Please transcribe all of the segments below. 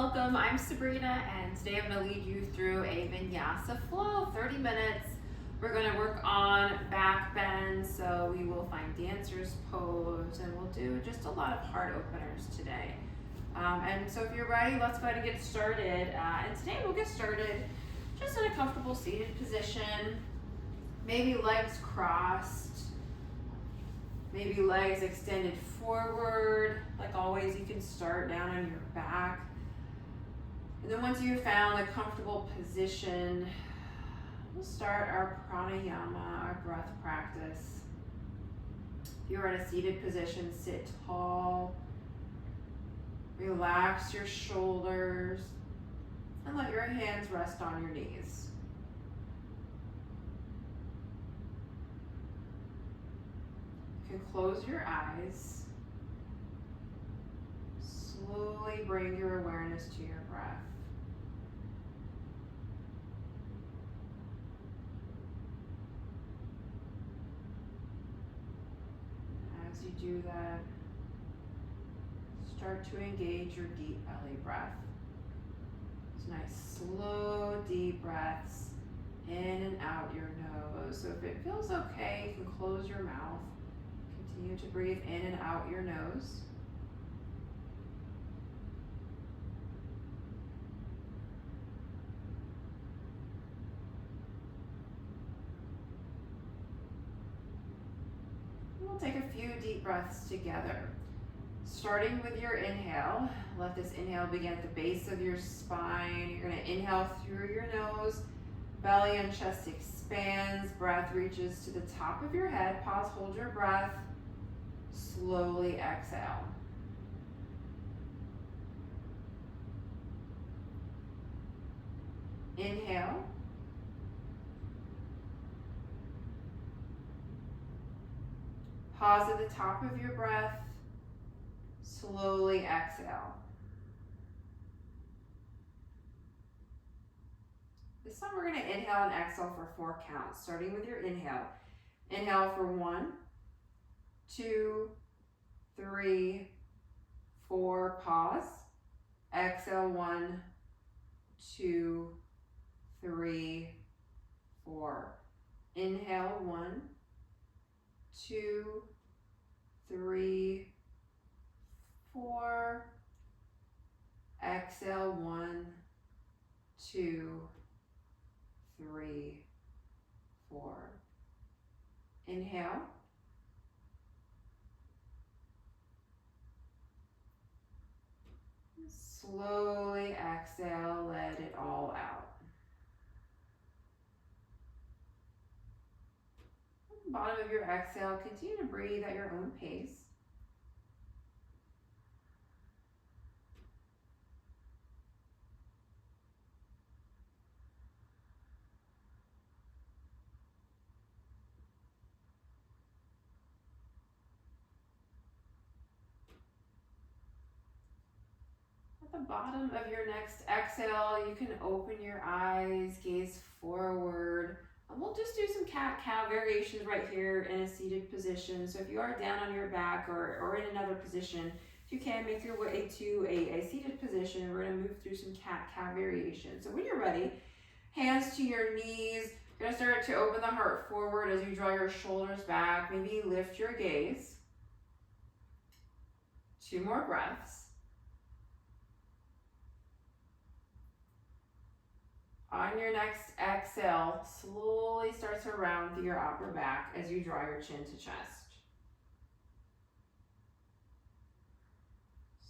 welcome. I'm Sabrina, and today I'm going to lead you through a Vinyasa flow, 30 minutes. We're going to work on back bends, so we will find dancer's pose, and we'll do just a lot of heart openers today. And so if you're ready, let's go ahead and get started. And today we'll get started just in a comfortable seated position, maybe legs crossed, maybe legs extended forward. Like always, you can start down on your back. And then once you've found a comfortable position, we'll start our pranayama, our breath practice. If you're in a seated position, sit tall. Relax your shoulders and let your hands rest on your knees. You can close your eyes. Slowly bring your awareness to your breath. As you do that, start to engage your deep belly breath. It's nice, slow, deep breaths in and out your nose. So if it feels okay, you can close your mouth. Continue to breathe in and out your nose. We'll take a few deep breaths together. Starting with your inhale, let this inhale begin at the base of your spine. You're going to inhale through your nose, belly and chest expands, breath reaches to the top of your head. Pause, hold your breath, slowly exhale. Inhale. Pause at the top of your breath. Slowly exhale. This time we're going to inhale and exhale for 4 counts, starting with your inhale. Inhale for 1, 2, 3, 4. Pause. Exhale 1, 2, 3, 4. Inhale 1, 2, 3, 4. Exhale 1, 2, 3, 4. Inhale. Slowly exhale, let it all out. At the bottom of your exhale, continue to breathe at your own pace. At the bottom of your next exhale, you can open your eyes, gaze forward. And we'll just do some cat-cow variations right here in a seated position. So if you are down on your back or in another position, if you can, make your way to a seated position. We're going to move through some cat-cow variations. So when you're ready, hands to your knees. You're going to start to open the heart forward as you draw your shoulders back. Maybe lift your gaze. 2 more breaths. On your next exhale, slowly start to round through your upper back as you draw your chin to chest.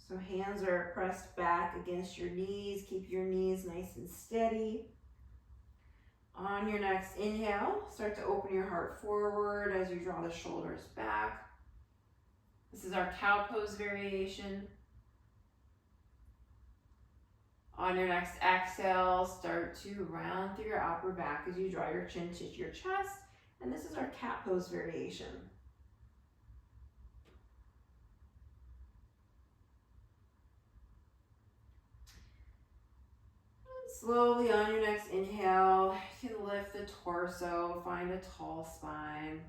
So hands are pressed back against your knees. Keep your knees nice and steady. On your next inhale, start to open your heart forward as you draw the shoulders back. This is our cow pose variation. On your next exhale, start to round through your upper back as you draw your chin to your chest. And this is our cat pose variation. And slowly on your next inhale, you can lift the torso, find a tall spine.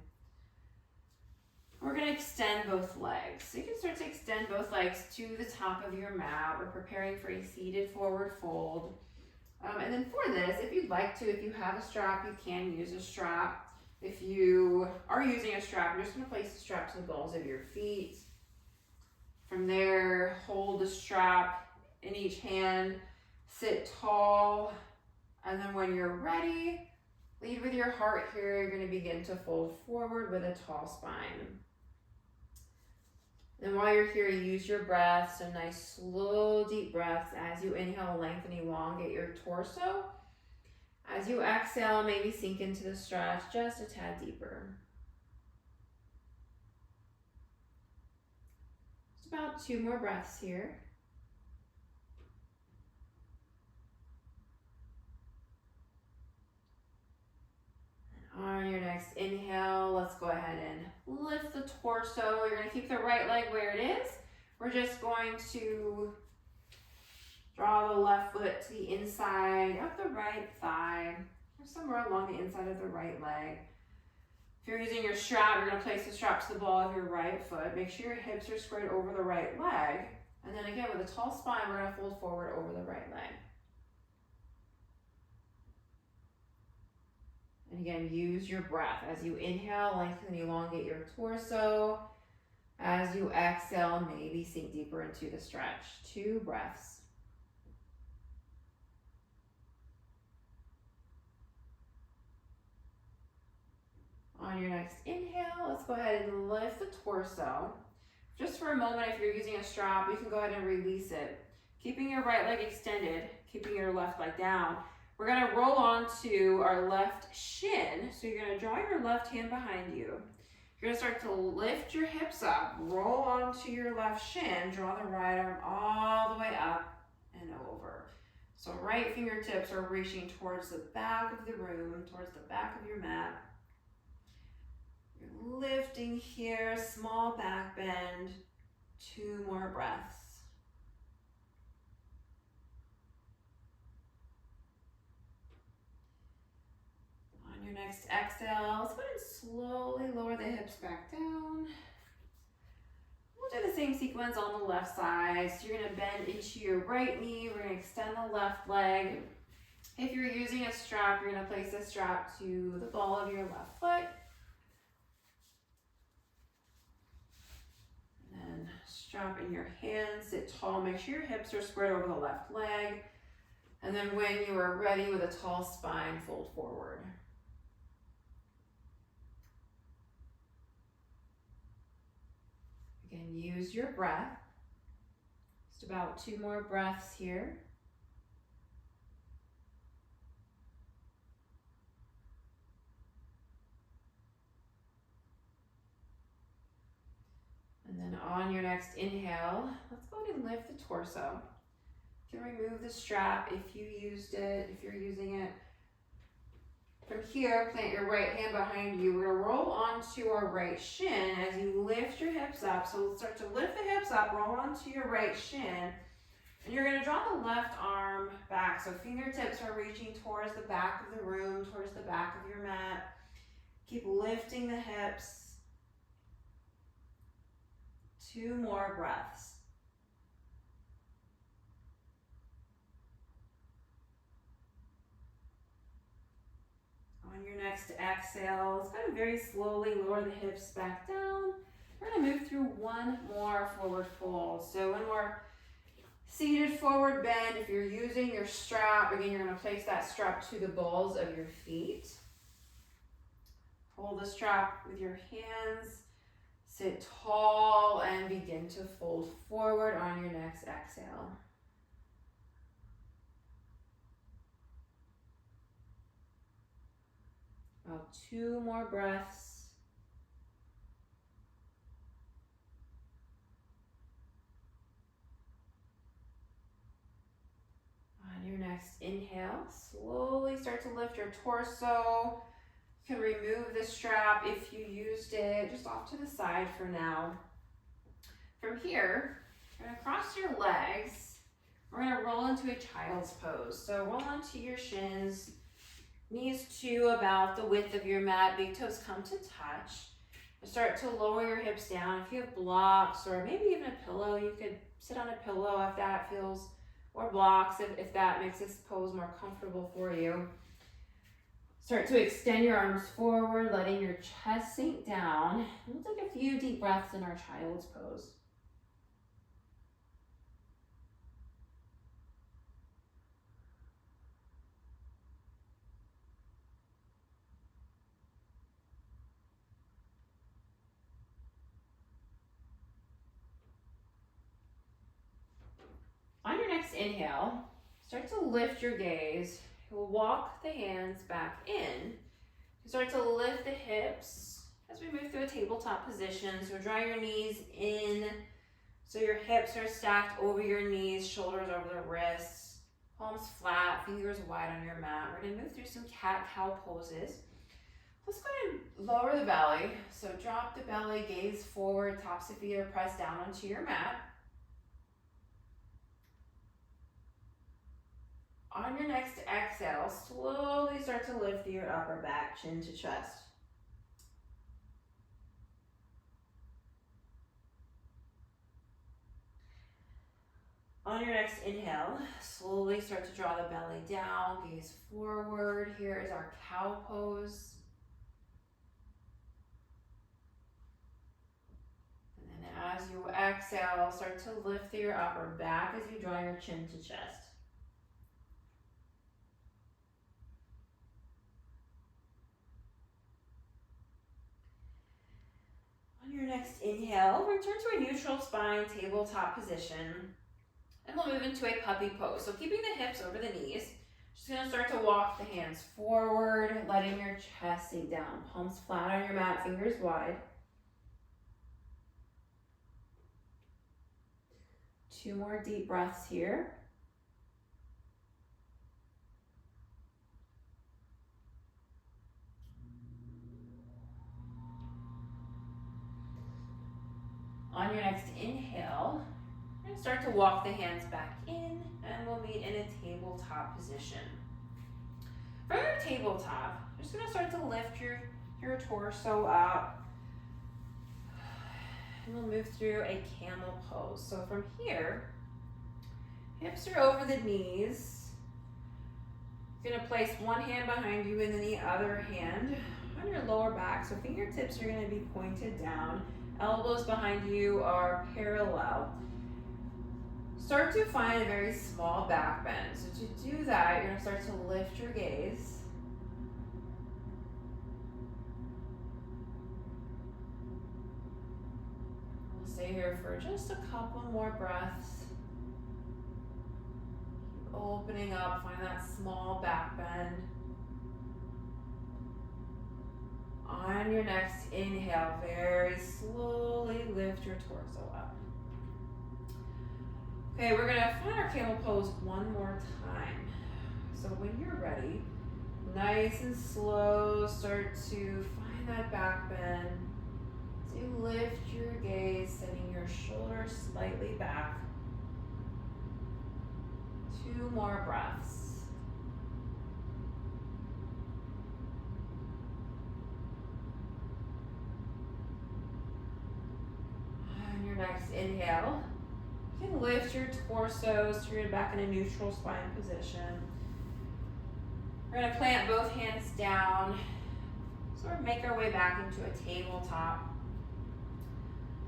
We're gonna extend both legs. So you can start to extend both legs to the top of your mat. We're preparing for a seated forward fold. And then for this, if you'd like to, if you have a strap, you can use a strap. If you are using a strap, you're just gonna place the strap to the balls of your feet. From there, hold the strap in each hand, sit tall, and then when you're ready, lead with your heart here. You're gonna begin to fold forward with a tall spine. And while you're here, use your breath, so nice, slow, deep breaths. As you inhale, lengthen, elongate your torso. As you exhale, maybe sink into the stretch just a tad deeper. Just about 2 more breaths here. On your next inhale, let's go ahead and lift the torso. You're going to keep the right leg where it is. We're just going to draw the left foot to the inside of the right thigh, or somewhere along the inside of the right leg. If you're using your strap, you're going to place the strap to the ball of your right foot. Make sure your hips are squared over the right leg. And then again, with a tall spine, we're going to fold forward over the right leg. And again, use your breath. As you inhale, lengthen and elongate your torso. As you exhale, maybe sink deeper into the stretch. 2 breaths. On your next inhale, let's go ahead and lift the torso. Just for a moment, if you're using a strap, you can go ahead and release it. Keeping your right leg extended, keeping your left leg down. We're gonna roll onto our left shin. So you're gonna draw your left hand behind you. You're gonna start to lift your hips up, roll onto your left shin, draw the right arm all the way up and over. So right fingertips are reaching towards the back of the room, towards the back of your mat. You're lifting here, small back bend, 2 more breaths. On your next exhale, let's go ahead and slowly lower the hips back down. We'll do the same sequence on the left side. So you're gonna bend into your right knee. We're gonna extend the left leg. If you're using a strap, you're gonna place the strap to the ball of your left foot. Strap in your hands, sit tall, make sure your hips are squared over the left leg. And then when you are ready with a tall spine, fold forward. Again, use your breath. Just about 2 more breaths here. And then on your next inhale, let's go ahead and lift the torso. You can remove the strap if you used it, if you're using it. From here, plant your right hand behind you. We're gonna roll onto our right shin as you lift your hips up. So let's start to lift the hips up, roll onto your right shin. And you're gonna draw the left arm back. So fingertips are reaching towards the back of the room, towards the back of your mat. Keep lifting the hips. 2 more breaths. On your next exhale, let's kind of very slowly lower the hips back down. We're gonna move through 1 more forward fold. So when we're seated forward bend, if you're using your strap, again, you're gonna place that strap to the balls of your feet. Hold the strap with your hands. Sit tall and begin to fold forward on your next exhale. About 2 more breaths. On your next inhale, slowly start to lift your torso. You can remove the strap if you used it, just off to the side for now. From here, you're gonna cross your legs. We're gonna roll into a child's pose. So roll onto your shins, knees to about the width of your mat, big toes come to touch. Start to lower your hips down. If you have blocks or maybe even a pillow, you could sit on a pillow if that feels, or blocks if that makes this pose more comfortable for you. Start to extend your arms forward, letting your chest sink down. We'll take a few deep breaths in our child's pose. On your next inhale, start to lift your gaze. We'll walk the hands back in. Start to lift the hips as we move through a tabletop position. So draw your knees in so your hips are stacked over your knees, shoulders over the wrists, palms flat, fingers wide on your mat. We're gonna move through some cat-cow poses. Let's go ahead and lower the belly. So drop the belly, gaze forward, tops of feet are pressed down onto your mat. On your next exhale, slowly start to lift your upper back, chin to chest. On your next inhale, slowly start to draw the belly down, gaze forward. Here is our cow pose. And then as you exhale, start to lift your upper back as you draw your chin to chest. On your next inhale, return to a neutral spine tabletop position. And we'll move into a puppy pose. So keeping the hips over the knees. Just gonna start to walk the hands forward, letting your chest sink down. Palms flat on your mat, fingers wide. 2 more deep breaths here. On your next inhale, we're gonna start to walk the hands back in and we'll meet in a tabletop position. From your tabletop, you're just gonna start to lift your torso up. And we'll move through a camel pose. So from here, hips are over the knees. You're gonna place one hand behind you and then the other hand on your lower back. So fingertips are gonna be pointed down. Elbows behind you are parallel. Start to find a very small back bend. So to do that, you're gonna start to lift your gaze. We'll stay here for just a couple more breaths. Keep opening up, find that small back bend. On your next inhale, very slowly lift your torso up. Okay, we're gonna find our camel pose one more time. So when you're ready, nice and slow, start to find that back bend. So you lift your gaze, sending your shoulders slightly back. 2 more breaths. On your next inhale, you can lift your torso so you're back in a neutral spine position. We're gonna plant both hands down, sort of make our way back into a tabletop.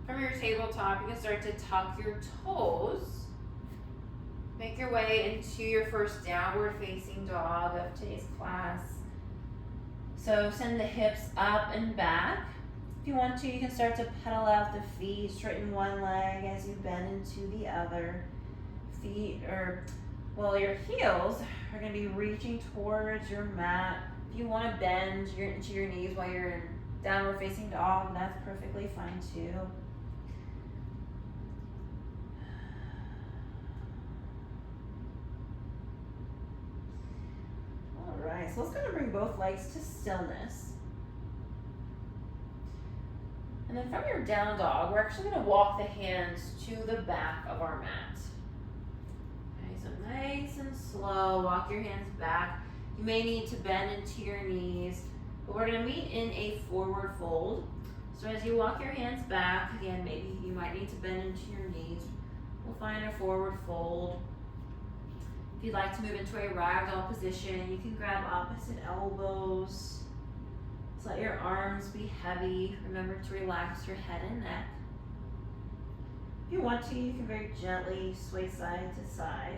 From your tabletop, you can start to tuck your toes. Make your way into your first downward facing dog of today's class. So send the hips up and back. If you want to, you can start to pedal out the feet, straighten one leg as you bend into the other. Your heels are going to be reaching towards your mat. If you want to bend into your knees while you're in downward facing dog, that's perfectly fine too. All right, so let's kind of bring both legs to stillness. And then from your down dog, we're actually going to walk the hands to the back of our mat. Okay, so nice and slow, walk your hands back. You may need to bend into your knees, but we're going to meet in a forward fold. So as you walk your hands back, again, maybe you might need to bend into your knees. We'll find a forward fold. If you'd like to move into a ragdoll position, you can grab opposite elbows. Just let your arms be heavy. Remember to relax your head and neck. If you want to, you can very gently sway side to side.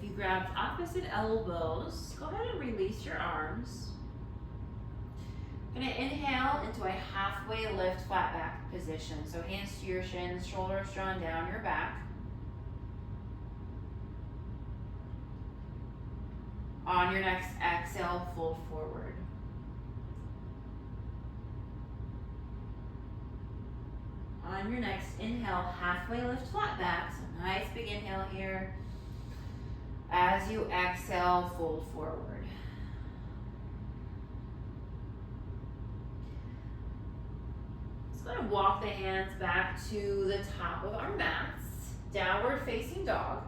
If you grabbed opposite elbows, go ahead and release your arms. Gonna inhale into a halfway lift flat back position. So hands to your shins, shoulders drawn down your back. On your next exhale, fold forward. On your next inhale, halfway lift flat back. So nice big inhale here. As you exhale, fold forward. Just going to walk the hands back to the top of our mats. Downward facing dog.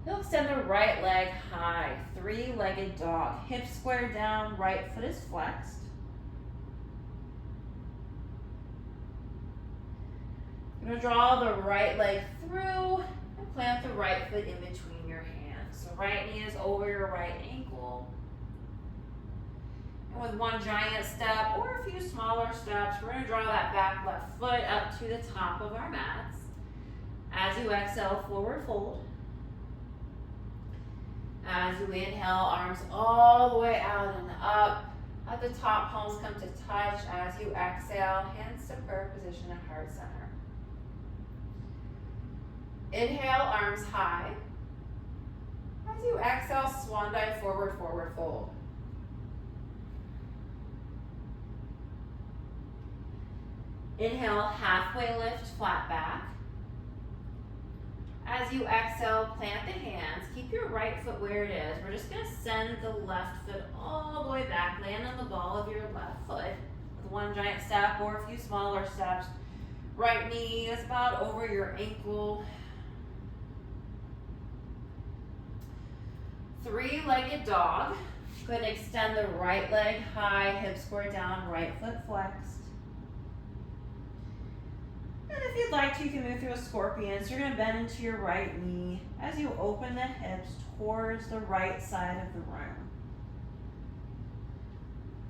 You'll extend the right leg high, three-legged dog. Hips square down, right foot is flexed. You're going to draw the right leg through and plant the right foot in between your hands. So right knee is over your right ankle. And with one giant step or a few smaller steps, we're going to draw that back left foot up to the top of our mats. As you exhale, forward fold. As you inhale, arms all the way out and up. At the top, palms come to touch. As you exhale, hands to prayer position at heart center. Inhale, arms high. As you exhale, swan dive forward, forward fold. Inhale, halfway lift, flat back. As you exhale, plant the hands. Keep your right foot where it is. We're just going to send the left foot all the way back. Land on the ball of your left foot with one giant step or a few smaller steps. Right knee is about over your ankle. Three-legged dog. Go ahead and extend the right leg high, hips square down, right foot flexed. And if you'd like to, you can move through a scorpion. So you're going to bend into your right knee as you open the hips towards the right side of the room.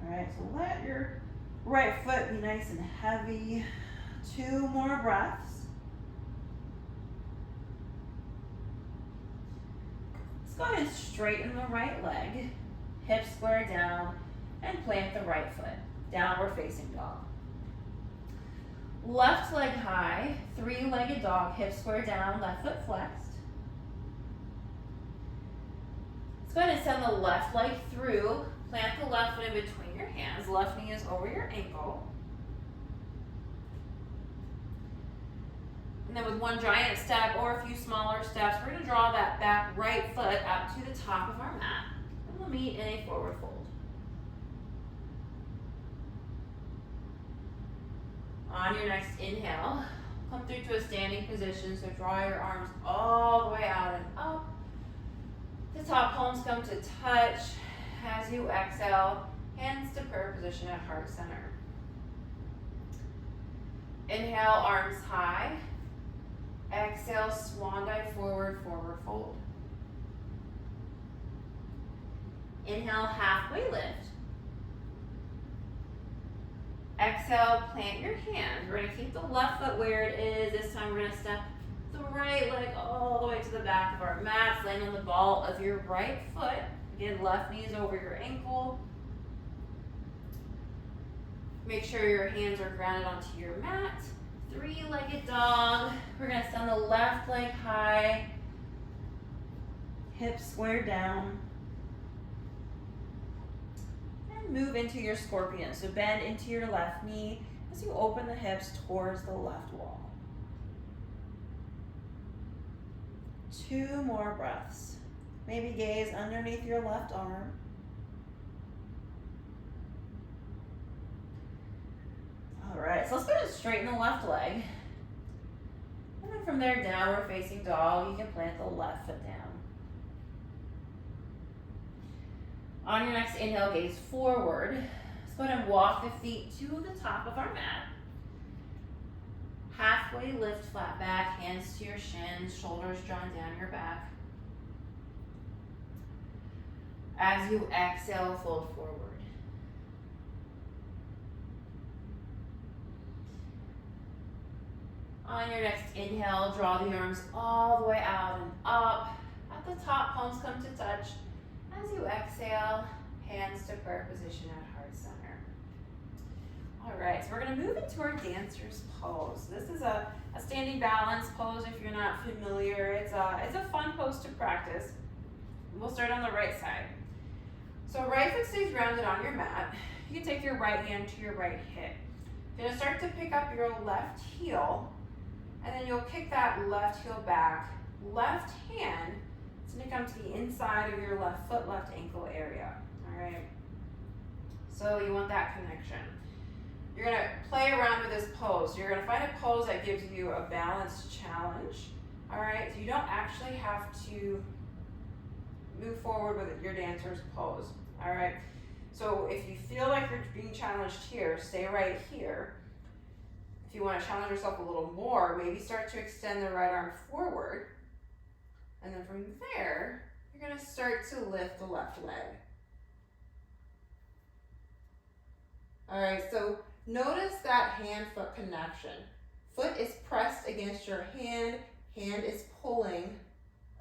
All right, so let your right foot be nice and heavy. 2 more breaths. Let's go ahead and straighten the right leg, hips square down, and plant the right foot. Downward facing dog. Left leg high, three-legged dog, hips square down, left foot flexed. Let's go ahead and send the left leg through. Plant the left foot in between your hands. Left knee is over your ankle. And then with one giant step or a few smaller steps, we're going to draw that back right foot up to the top of our mat. And we'll meet in a forward fold. On your next inhale, come through to a standing position. So draw your arms all the way out and up. The top palms come to touch. As you exhale, hands to prayer position at heart center. Inhale, arms high. Exhale, swan dive forward, forward fold. Inhale, halfway lift. Exhale, plant your hands. We're going to keep the left foot where it is. This time we're going to step the right leg all the way to the back of our mats. Land on the ball of your right foot. Again, left knee is over your ankle. Make sure your hands are grounded onto your mat. Three-legged dog. We're going to send the left leg high. Hips square down. Move into your scorpion. So bend into your left knee as you open the hips towards the left wall. 2 more breaths. Maybe gaze underneath your left arm. All right, so let's go ahead and straighten the left leg. And then from there, downward facing dog, you can plant the left foot down. On your next inhale, gaze forward. Let's go ahead and walk the feet to the top of our mat. Halfway lift, flat back, hands to your shins, shoulders drawn down your back. As you exhale, fold forward. On your next inhale, draw the arms all the way out and up. At the top, palms come to touch. As you exhale, hands to prayer position at heart center. All right, so we're gonna move into our dancer's pose. This is a standing balance pose if you're not familiar. It's a fun pose to practice. We'll start on the right side. So right foot stays grounded on your mat. You can take your right hand to your right hip. You're gonna start to pick up your left heel, and then you'll kick that left heel back. Left hand is gonna come to the inside of your left foot, left ankle area, all right? So you want that connection. You're gonna play around with this pose. You're gonna find a pose that gives you a balanced challenge, all right? So you don't actually have to move forward with your dancer's pose, all right? So if you feel like you're being challenged here, stay right here. If you want to challenge yourself a little more, maybe start to extend the right arm forward. And then from there, you're going to start to lift the left leg. All right, so notice that hand-foot connection. Foot is pressed against your hand, hand is pulling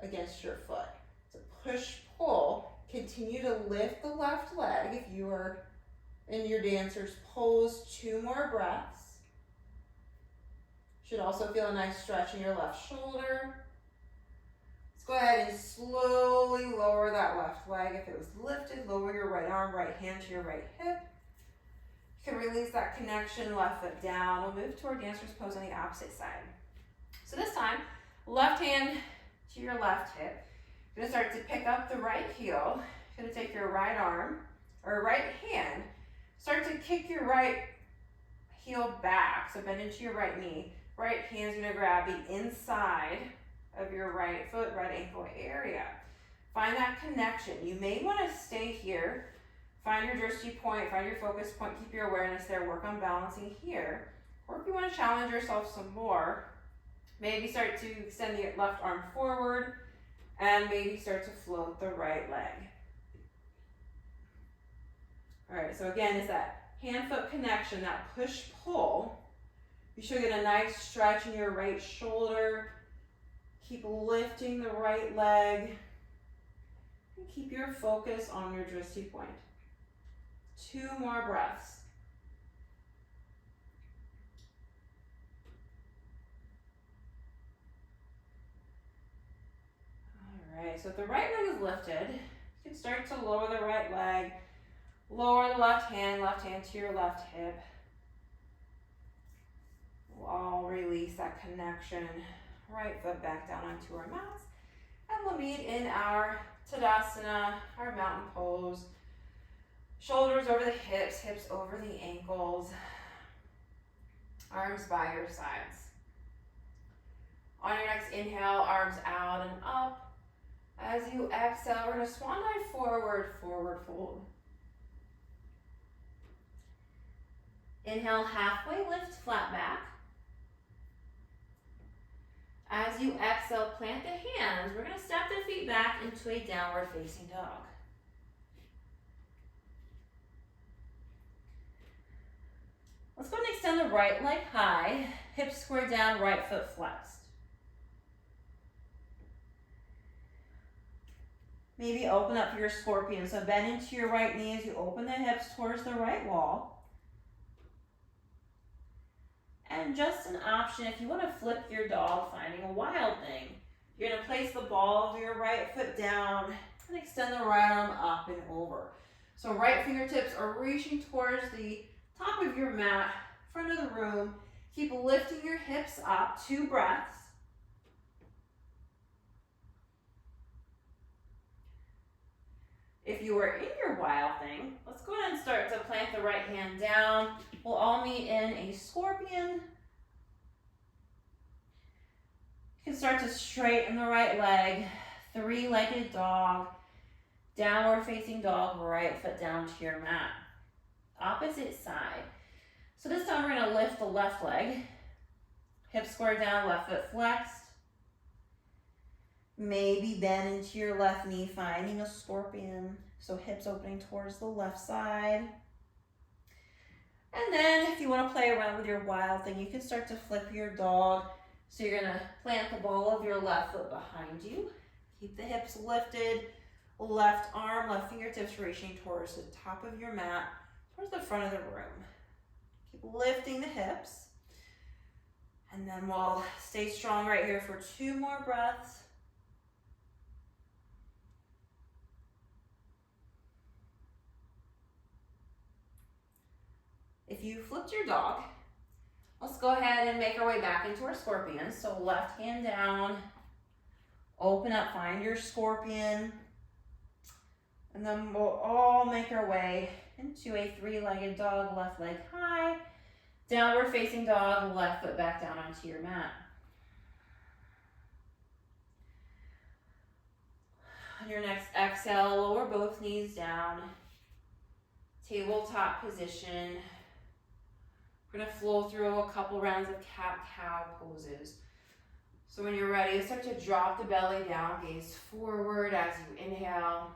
against your foot. So push-pull. Continue to lift the left leg if you are in your dancer's pose. 2 more breaths. Should also feel a nice stretch in your left shoulder. Let's go ahead and slowly lower that left leg. If it was lifted, lower your right arm, right hand to your right hip. You can release that connection, left foot down. We'll move to our dancer's pose on the opposite side. So this time, left hand to your left hip. You're gonna start to pick up the right heel. You're gonna take your right arm, or right hand, start to kick your right heel back, so bend into your right knee. Right hand's gonna grab the inside of your right foot, right ankle area. Find that connection. You may wanna stay here. Find your drishti point, find your focus point, keep your awareness there, work on balancing here. Or if you wanna challenge yourself some more, maybe start to extend the left arm forward, and maybe start to float the right leg. All right, so again, it's that hand-foot connection, that push-pull. You should get a nice stretch in your right shoulder. Keep lifting the right leg. And keep your focus on your drishti point. 2 more breaths. Alright, so if the right leg is lifted, you can start to lower the right leg, lower the left hand to your left hip. We'll all release that connection. Right foot back down onto our mats. And we'll meet in our Tadasana, our mountain pose. Shoulders over the hips, hips over the ankles. Arms by your sides. On your next inhale, arms out and up. As you exhale, we're going to swan dive forward, forward fold. Inhale, halfway lift, flat back. As you exhale, plant the hands. We're going to step the feet back into a downward facing dog. Let's go and extend the right leg high, hips square down, right foot flexed. Maybe open up your scorpion. So bend into your right knee as you open the hips towards the right wall. And just an option, if you want to flip your dog, finding a wild thing, you're going to place the ball of your right foot down and extend the right arm up and over. So right fingertips are reaching towards the top of your mat, front of the room. Keep lifting your hips up, 2 breaths. If you are in your wild thing, let's go ahead and start to plant the right hand down. We'll all meet in a scorpion. You can start to straighten the right leg, three-legged dog, downward facing dog, right foot down to your mat. Opposite side. So this time we're gonna lift the left leg, hip square down, left foot flexed. Maybe bend into your left knee, finding a scorpion. So hips opening towards the left side. And then if you want to play around with your wild thing, you can start to flip your dog. So you're going to plant the ball of your left foot behind you. Keep the hips lifted. Left arm, left fingertips reaching towards the top of your mat, towards the front of the room. Keep lifting the hips. And then we'll stay strong right here for 2 more breaths. If you flipped your dog, let's go ahead and make our way back into our scorpion. So left hand down, open up, find your scorpion. And then we'll all make our way into a 3-legged dog, left leg high, downward facing dog, left foot back down onto your mat. On your next exhale, lower both knees down, tabletop position. We're gonna flow through a couple rounds of cat-cow poses. So when you're ready, start to drop the belly down, gaze forward as you inhale.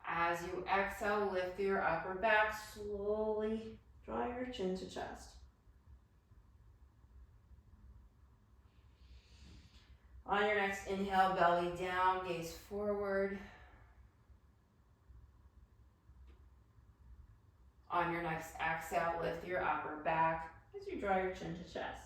As you exhale, lift your upper back, slowly draw your chin to chest. On your next inhale, belly down, gaze forward. On your next exhale, lift your upper back as you draw your chin to chest.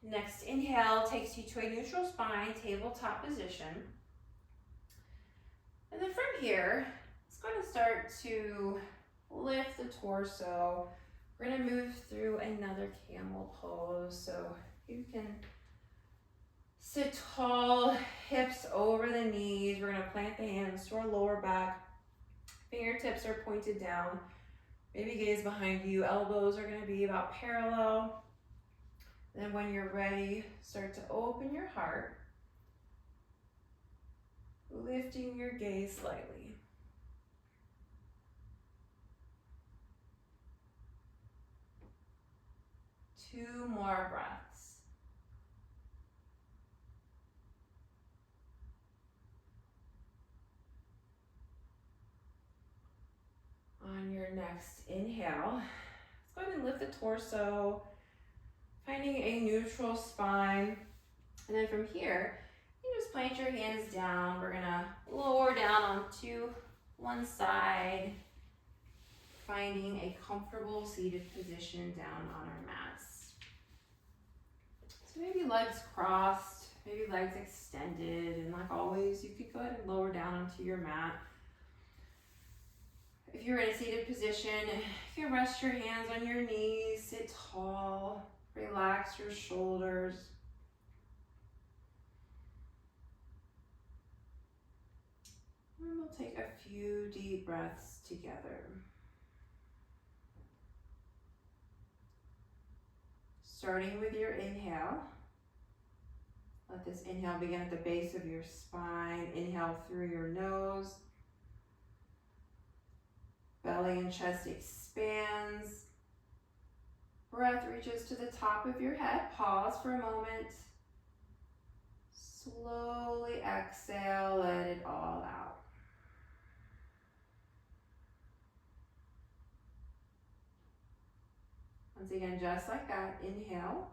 Next inhale takes you to a neutral spine, tabletop position. And then from here, it's going to start to lift the torso. We're going to move through another camel pose. So you can sit tall, hips over the knees. We're going to plant the hands to our lower back. Fingertips are pointed down. Maybe gaze behind you. Elbows are going to be about parallel. Then when you're ready, start to open your heart, lifting your gaze slightly. Two more breaths. On your next inhale, let's go ahead and lift the torso, finding a neutral spine. And then from here, you just plant your hands down. We're gonna lower down onto one side, finding a comfortable seated position down on our mats. So maybe legs crossed, maybe legs extended, and like always, you could go ahead and lower down onto your mat. If you're in a seated position, you can rest your hands on your knees, sit tall, relax your shoulders. And we'll take a few deep breaths together. Starting with your inhale. Let this inhale begin at the base of your spine. Inhale through your nose. Belly and chest expands. Breath reaches to the top of your head. Pause for a moment. Slowly exhale, let it all out. Once again, just like that, inhale.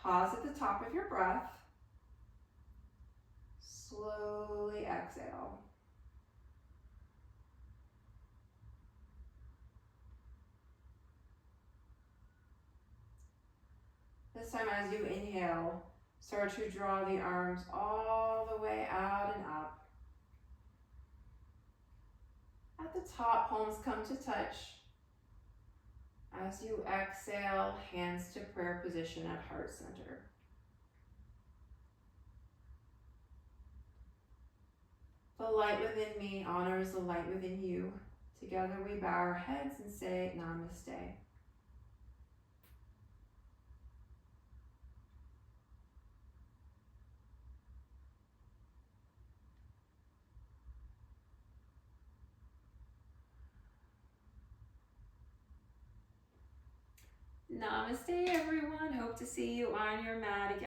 Pause at the top of your breath. Slowly exhale. This time as you inhale, start to draw the arms all the way out and up. the top, palms come to touch. As you exhale, hands to prayer position at heart center. The light within me honors the light within you. Together we bow our heads and say Namaste. Namaste, everyone. Hope to see you on your mat again.